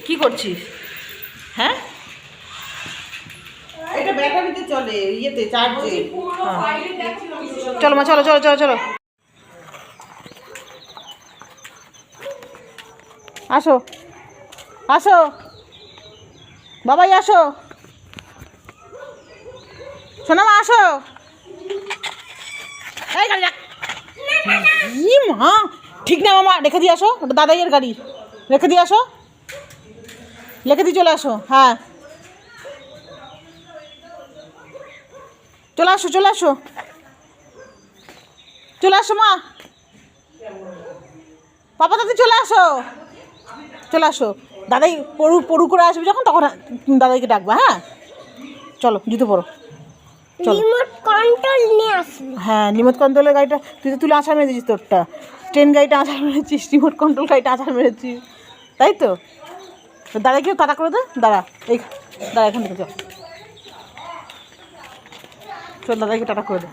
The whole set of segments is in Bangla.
কি করছিস? হ্যাঁ এটা ব্যাটারিতে চলে, ইয়েতে চার্জে। চলো মা, চলো চলো চলো চলো, আসো আসো বাবাই, আসো শোনা মা, আসো। এই গাড়ি রাখ। ই মা, ঠিক না মামা, রেখে দিয়ে আসো, ওটা দাদাইয়ের গাড়ি, রেখে দিয়ে আসো, রেখে দিয়ে চলে আসো। হ্যাঁ চলে আসো চলে আসো চলে আসো মা, পাপা দাদি চলে আসো, চলে আসো। দাদাই পড়ু পড়ু করে আসবে যখন, তখন দাদাইকে ডাকবা। হ্যাঁ চলো, জুতো পরো, চলো। রিমোট কন্ট্রোল নিয়ে আসবি। হ্যাঁ, রিমোট কন্ট্রোলের গাড়িটা তুই তো তুলে আছাড় মেরেছিস, তোরটা ট্রেন গাড়িটা আছাড় মেরেছিস, রিমোট কন্ট্রোল গাড়িটা আছাড় মেরেছিস, তাই তো। দাদাকেও টাটা করে দে, দাঁড়া এই, দাঁড়া এখান থেকে চল, চল দাদাকে টাটা করে দে।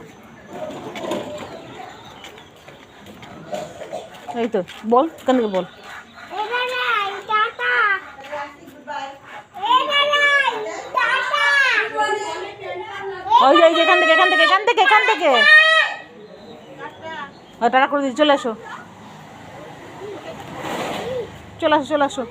এই তো, বল এখান থেকে বল। ওই যে এখান থেকে এখান থেকে এখান থেকে এখান থেকে টাটা করে দিচ্ছি, চলে আসো চলে আসো চলে আসো।